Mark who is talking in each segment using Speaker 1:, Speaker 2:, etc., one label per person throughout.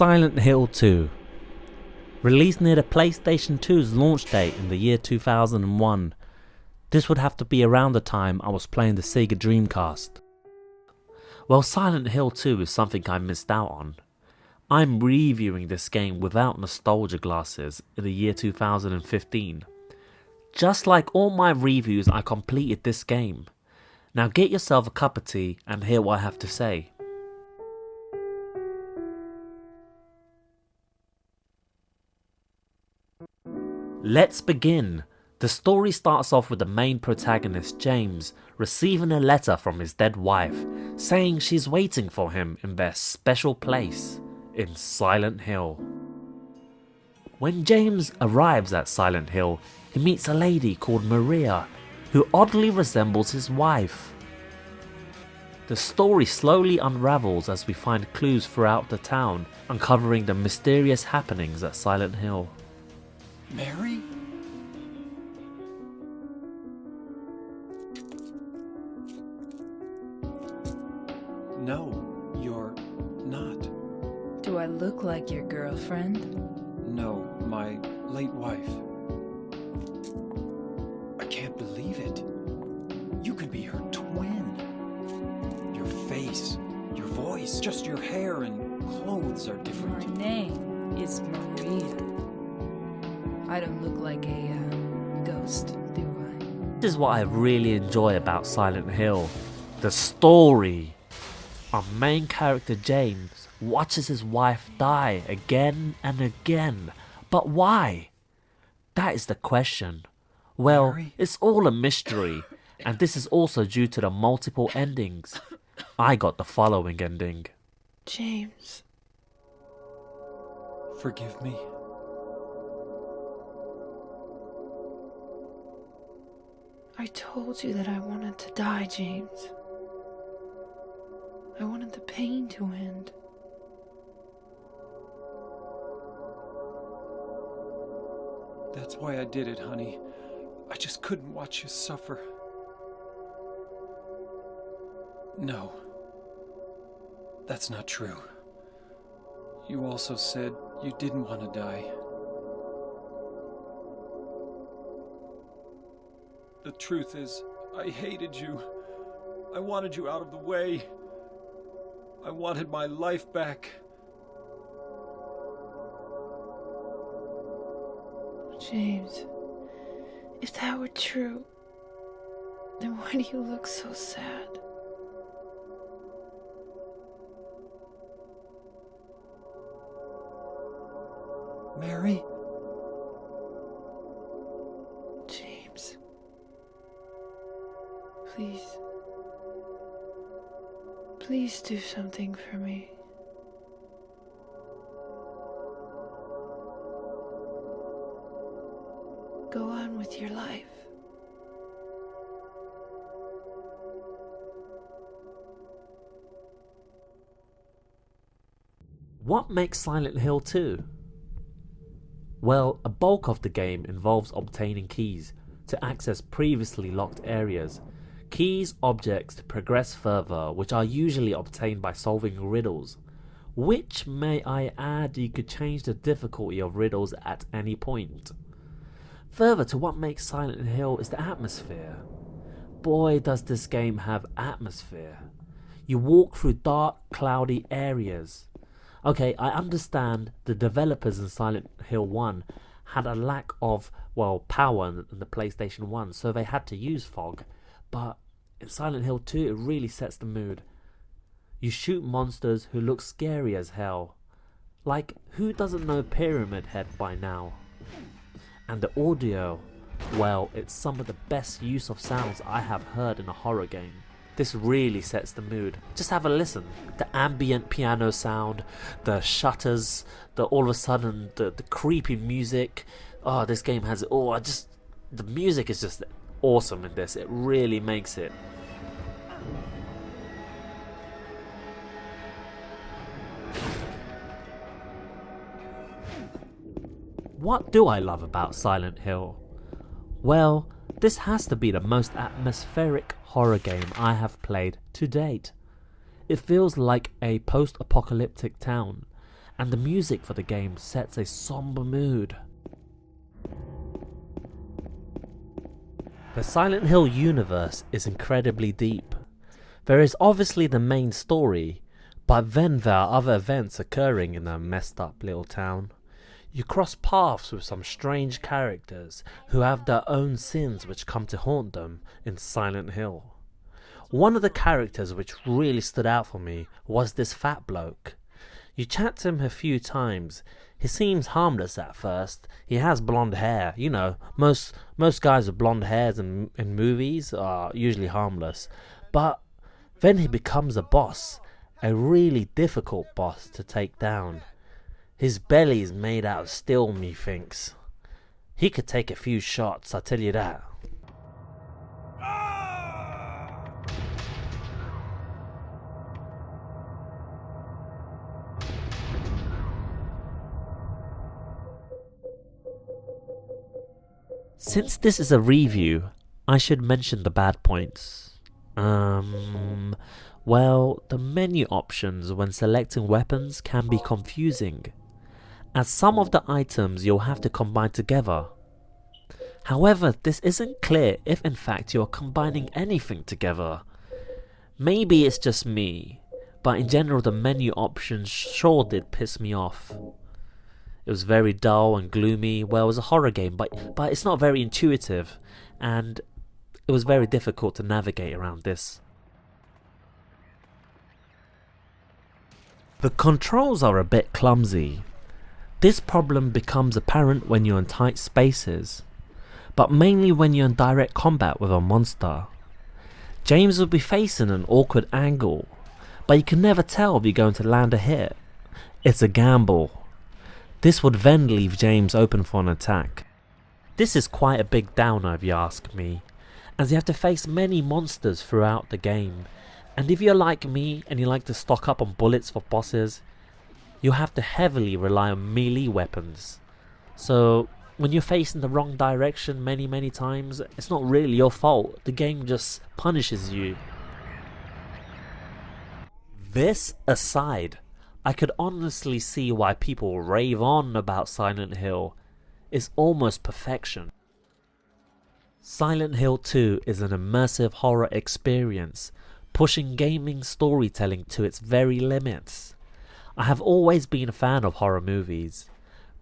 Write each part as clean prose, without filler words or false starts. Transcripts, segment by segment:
Speaker 1: Silent Hill 2. Released near the PlayStation 2's launch date in the year 2001. This would have to be around the time I was playing the Sega Dreamcast. Well, Silent Hill 2 is something I missed out on. I'm reviewing this game without nostalgia glasses in the year 2015. Just like all my reviews, I completed this game. Now get yourself a cup of tea and hear what I have to say. Let's begin. The story starts off with the main protagonist, James, receiving a letter from his dead wife, saying she's waiting for him in their special place, in Silent Hill. When James arrives at Silent Hill, he meets a lady called Maria, who oddly resembles his wife. The story slowly unravels as we find clues throughout the town, uncovering the mysterious happenings at Silent Hill.
Speaker 2: Mary? No, you're not.
Speaker 3: Do I look like your girlfriend?
Speaker 2: No, my late wife. I can't believe it. You could be her twin. Your face, your voice, just your hair and clothes are different.
Speaker 3: My name is Maria. I don't look like a ghost, do I?
Speaker 1: This is what I really enjoy about Silent Hill. The story. Our main character James watches his wife die again and again. But why? That is the question. Well,
Speaker 2: Mary?
Speaker 1: it's all a mystery, and this is also due to the multiple endings. I got the following ending.
Speaker 3: James.
Speaker 2: Forgive me.
Speaker 3: I told you that I wanted to die, James. I wanted the pain to end.
Speaker 2: That's why I did it, honey. I just couldn't watch you suffer. No. That's not true. You also said you didn't want to die. The truth is, I hated you. I wanted you out of the way. I wanted my life back.
Speaker 3: James, if that were true, then why do you look so sad?
Speaker 2: Mary?
Speaker 3: James. Please. Please do something for me. Go on with your life.
Speaker 1: What makes Silent Hill 2? Well, a bulk of the game involves obtaining keys to access previously locked areas. Keys, objects to progress further, which are usually obtained by solving riddles. Which, may I add, you could change the difficulty of riddles at any point. Further to what makes Silent Hill is the atmosphere. Boy, does this game have atmosphere. You walk through dark, cloudy areas. Okay, I understand the developers in Silent Hill 1 had a lack of, power in the PlayStation 1, so they had to use fog. But in Silent Hill 2, it really sets the mood. You shoot monsters who look scary as hell. Like, who doesn't know Pyramid Head by now? And the audio, well, it's some of the best use of sounds I have heard in a horror game. This really sets the mood. Just have a listen. The ambient piano sound, the shutters, all of a sudden the creepy music. Oh, this game has it all. The music is just awesome in this. It really makes it. What do I love about Silent Hill? Well, this has to be the most atmospheric horror game I have played to date. It feels like a post-apocalyptic town, and the music for the game sets a somber mood. The Silent Hill universe is incredibly deep. There is obviously the main story, but then there are other events occurring in a messed up little town. You cross paths with some strange characters who have their own sins which come to haunt them in Silent Hill. One of the characters which really stood out for me was this fat bloke. You chat to him a few times. He seems harmless at first. He has blonde hair. You know, most guys with blonde hairs in movies are usually harmless. But then he becomes a boss, a really difficult boss to take down. His belly's made out of steel, methinks. He could take a few shots, I tell you that. Since this is a review, I should mention the bad points. Well, the menu options when selecting weapons can be confusing, as some of the items you'll have to combine together. However, this isn't clear if in fact you are combining anything together. Maybe it's just me, but in general the menu options sure did piss me off. It was very dull and gloomy. Well, it was a horror game, but it's not very intuitive, and it was very difficult to navigate around this. The controls are a bit clumsy. This problem becomes apparent when you're in tight spaces, but mainly when you're in direct combat with a monster. James will be facing an awkward angle, but you can never tell if you're going to land a hit. It's a gamble. This would then leave James open for an attack. This is quite a big downer if you ask me, as you have to face many monsters throughout the game, and if you're like me and you like to stock up on bullets for bosses, you'll have to heavily rely on melee weapons. So when you're facing the wrong direction many times, it's not really your fault, the game just punishes you. This aside, I could honestly see why people rave on about Silent Hill. It's almost perfection. Silent Hill 2 is an immersive horror experience, pushing gaming storytelling to its very limits. I have always been a fan of horror movies,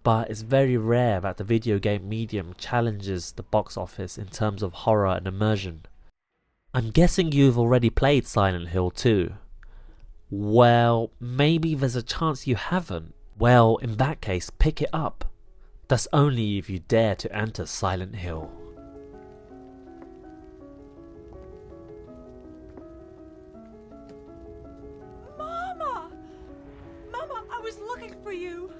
Speaker 1: but it's very rare that the video game medium challenges the box office in terms of horror and immersion. I'm guessing you've already played Silent Hill 2. Well, maybe there's a chance you haven't. Well, in that case, pick it up. That's only if you dare to enter Silent Hill.
Speaker 4: Mama! Mama, I was looking for you.